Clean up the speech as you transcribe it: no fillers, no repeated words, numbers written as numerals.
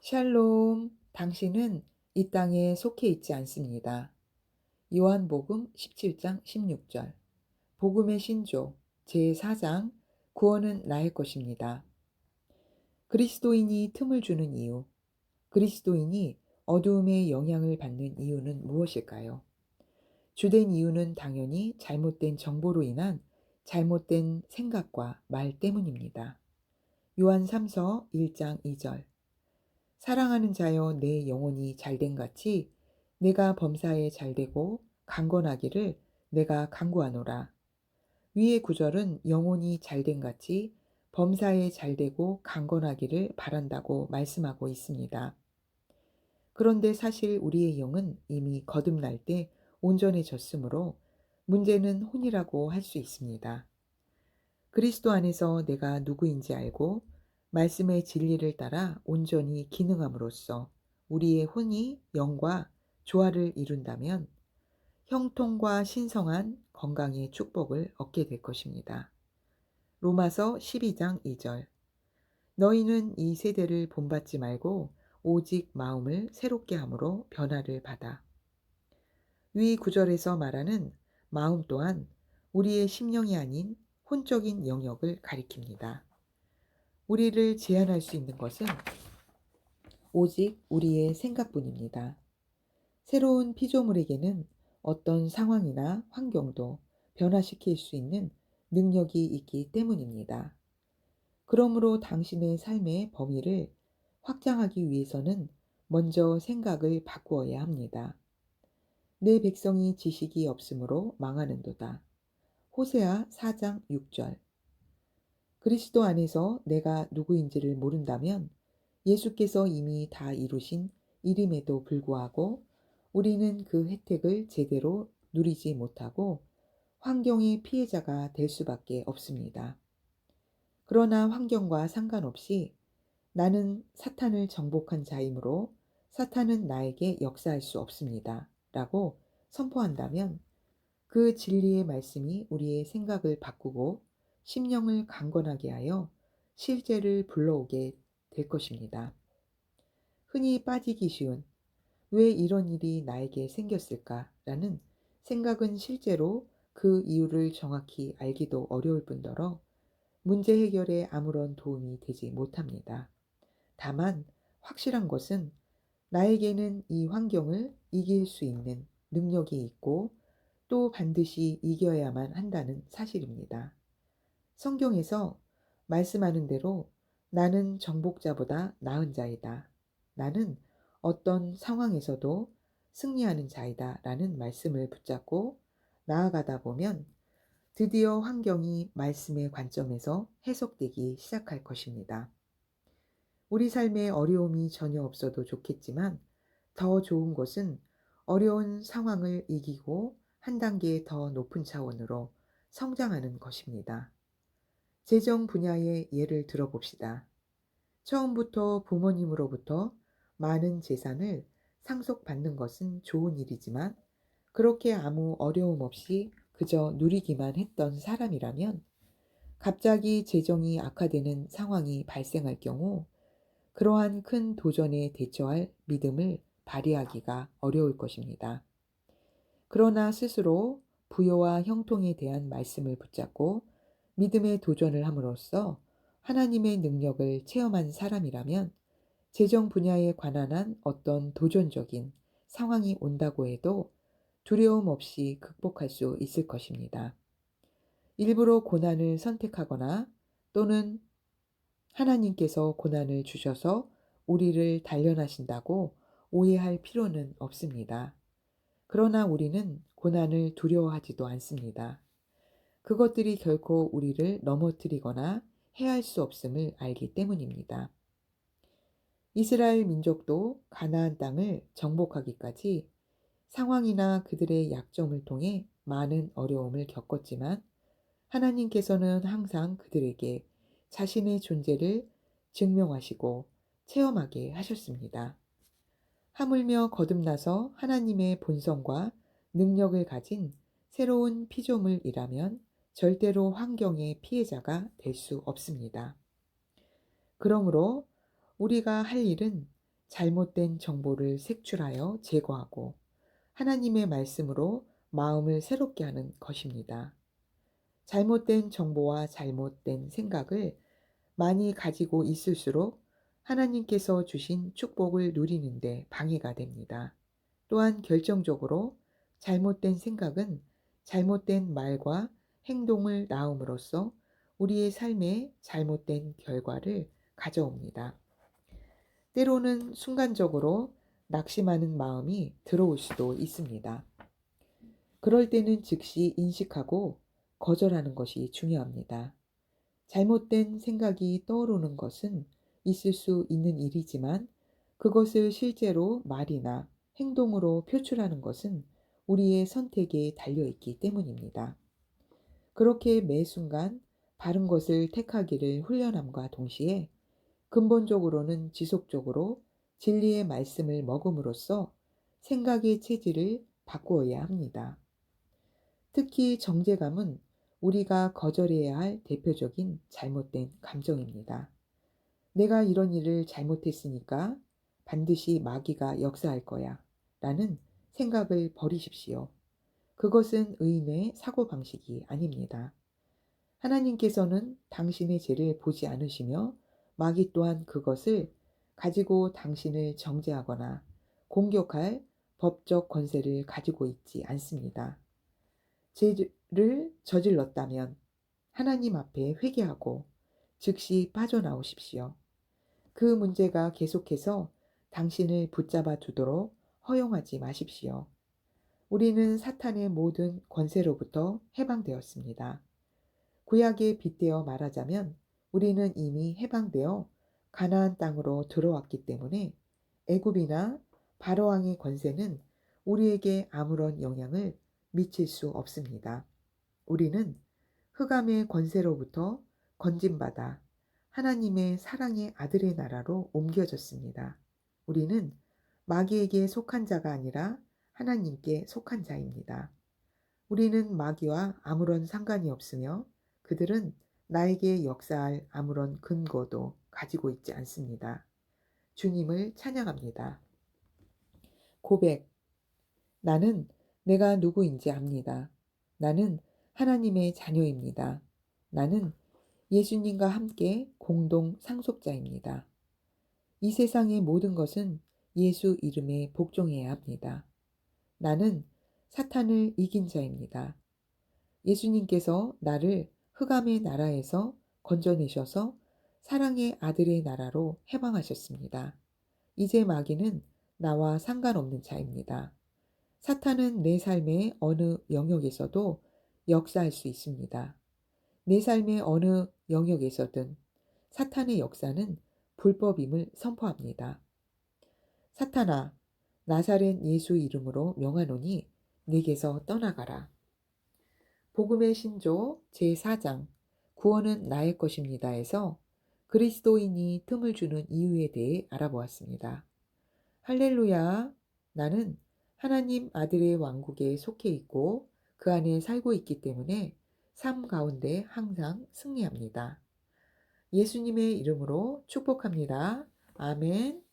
샬롬, 당신은 이 땅에 속해 있지 않습니다. 요한복음 17장 16절. 복음의 신조 제4장 구원은 나의 것입니다. 그리스도인이 틈을 주는 이유. 그리스도인이 어두움의 영향을 받는 이유는 무엇일까요? 주된 이유는 당연히 잘못된 정보로 인한 잘못된 생각과 말 때문입니다. 요한 3서 1장 2절. 사랑하는 자여 내 영혼이 잘됨 같이 내가 범사에 잘되고 강건하기를 내가 간구하노라. 위의 구절은 영혼이 잘됨 같이 범사에 잘되고 강건하기를 바란다고 말씀하고 있습니다. 그런데 사실 우리의 영은 이미 거듭날 때 온전해졌으므로 문제는 혼이라고 할 수 있습니다. 그리스도 안에서 내가 누구인지 알고 말씀의 진리를 따라 온전히 기능함으로써 우리의 혼이 영과 조화를 이룬다면 형통과 신성한 건강의 축복을 얻게 될 것입니다. 로마서 12장 2절. 너희는 이 세대를 본받지 말고 오직 마음을 새롭게 함으로 변화를 받아. 위 구절에서 말하는 마음 또한 우리의 심령이 아닌 혼적인 영역을 가리킵니다. 우리를 제한할 수 있는 것은 오직 우리의 생각뿐입니다. 새로운 피조물에게는 어떤 상황이나 환경도 변화시킬 수 있는 능력이 있기 때문입니다. 그러므로 당신의 삶의 범위를 확장하기 위해서는 먼저 생각을 바꾸어야 합니다. 내 백성이 지식이 없으므로 망하는도다. 호세아 4장 6절. 그리스도 안에서 내가 누구인지를 모른다면 예수께서 이미 다 이루신 일임에도 불구하고 우리는 그 혜택을 제대로 누리지 못하고 환경의 피해자가 될 수밖에 없습니다. 그러나 환경과 상관없이 나는 사탄을 정복한 자이므로 사탄은 나에게 역사할 수 없습니다. 라고 선포한다면 그 진리의 말씀이 우리의 생각을 바꾸고 심령을 강건하게 하여 실제를 불러오게 될 것입니다. 흔히 빠지기 쉬운 왜 이런 일이 나에게 생겼을까라는 생각은 실제로 그 이유를 정확히 알기도 어려울 뿐더러 문제 해결에 아무런 도움이 되지 못합니다. 다만 확실한 것은 나에게는 이 환경을 이길 수 있는 능력이 있고 또 반드시 이겨야만 한다는 사실입니다. 성경에서 말씀하는 대로 나는 정복자보다 나은 자이다. 나는 어떤 상황에서도 승리하는 자이다. 라는 말씀을 붙잡고 나아가다 보면 드디어 환경이 말씀의 관점에서 해석되기 시작할 것입니다. 우리 삶에 어려움이 전혀 없어도 좋겠지만 더 좋은 것은 어려운 상황을 이기고 한 단계 더 높은 차원으로 성장하는 것입니다. 재정 분야의 예를 들어봅시다. 처음부터 부모님으로부터 많은 재산을 상속받는 것은 좋은 일이지만 그렇게 아무 어려움 없이 그저 누리기만 했던 사람이라면 갑자기 재정이 악화되는 상황이 발생할 경우 그러한 큰 도전에 대처할 믿음을 발휘하기가 어려울 것입니다. 그러나 스스로 부여와 형통에 대한 말씀을 붙잡고 믿음의 도전을 함으로써 하나님의 능력을 체험한 사람이라면 재정 분야에 관한 한 어떤 도전적인 상황이 온다고 해도 두려움 없이 극복할 수 있을 것입니다. 일부러 고난을 선택하거나 또는 하나님께서 고난을 주셔서 우리를 단련하신다고 오해할 필요는 없습니다. 그러나 우리는 고난을 두려워하지도 않습니다. 그것들이 결코 우리를 넘어뜨리거나 해할 수 없음을 알기 때문입니다. 이스라엘 민족도 가나안 땅을 정복하기까지 상황이나 그들의 약점을 통해 많은 어려움을 겪었지만 하나님께서는 항상 그들에게 자신의 존재를 증명하시고 체험하게 하셨습니다. 하물며 거듭나서 하나님의 본성과 능력을 가진 새로운 피조물이라면 절대로 환경의 피해자가 될 수 없습니다. 그러므로 우리가 할 일은 잘못된 정보를 색출하여 제거하고 하나님의 말씀으로 마음을 새롭게 하는 것입니다. 잘못된 정보와 잘못된 생각을 많이 가지고 있을수록 하나님께서 주신 축복을 누리는데 방해가 됩니다. 또한 결정적으로 잘못된 생각은 잘못된 말과 행동을 낳음으로써 우리의 삶에 잘못된 결과를 가져옵니다. 때로는 순간적으로 낙심하는 마음이 들어올 수도 있습니다. 그럴 때는 즉시 인식하고 거절하는 것이 중요합니다. 잘못된 생각이 떠오르는 것은 있을 수 있는 일이지만 그것을 실제로 말이나 행동으로 표출하는 것은 우리의 선택에 달려있기 때문입니다. 그렇게 매 순간 바른 것을 택하기를 훈련함과 동시에 근본적으로는 지속적으로 진리의 말씀을 먹음으로써 생각의 체질을 바꾸어야 합니다. 특히 정죄감은 우리가 거절해야 할 대표적인 잘못된 감정입니다. 내가 이런 일을 잘못했으니까 반드시 마귀가 역사할 거야 라는 생각을 버리십시오. 그것은 의인의 사고방식이 아닙니다. 하나님께서는 당신의 죄를 보지 않으시며 마귀 또한 그것을 가지고 당신을 정죄하거나 공격할 법적 권세를 가지고 있지 않습니다. 죄를 저질렀다면 하나님 앞에 회개하고 즉시 빠져나오십시오. 그 문제가 계속해서 당신을 붙잡아 두도록 허용하지 마십시오. 우리는 사탄의 모든 권세로부터 해방되었습니다. 구약에 빗대어 말하자면 우리는 이미 해방되어 가나안 땅으로 들어왔기 때문에 애굽이나 바로왕의 권세는 우리에게 아무런 영향을 미칠 수 없습니다. 우리는 흑암의 권세로부터 건진받아 하나님의 사랑의 아들의 나라로 옮겨졌습니다. 우리는 마귀에게 속한 자가 아니라 하나님께 속한 자입니다. 우리는 마귀와 아무런 상관이 없으며 그들은 나에게 역사할 아무런 근거도 가지고 있지 않습니다. 주님을 찬양합니다. 고백. 나는 내가 누구인지 압니다. 나는 하나님의 자녀입니다. 나는 예수님과 함께 공동 상속자입니다. 이 세상의 모든 것은 예수 이름에 복종해야 합니다. 나는 사탄을 이긴 자입니다. 예수님께서 나를 흑암의 나라에서 건져내셔서 사랑의 아들의 나라로 해방하셨습니다. 이제 마귀는 나와 상관없는 자입니다. 사탄은 내 삶의 어느 영역에서도 역사할 수 있습니다. 내 삶의 어느 영역에서든 사탄의 역사는 불법임을 선포합니다. 사탄아, 나사렛 예수 이름으로 명하노니 내게서 떠나가라. 복음의 신조 제4장 구원은 나의 것입니다에서 그리스도인이 틈을 주는 이유에 대해 알아보았습니다. 할렐루야, 나는 하나님 아들의 왕국에 속해 있고 그 안에 살고 있기 때문에 삶 가운데 항상 승리합니다. 예수님의 이름으로 축복합니다. 아멘.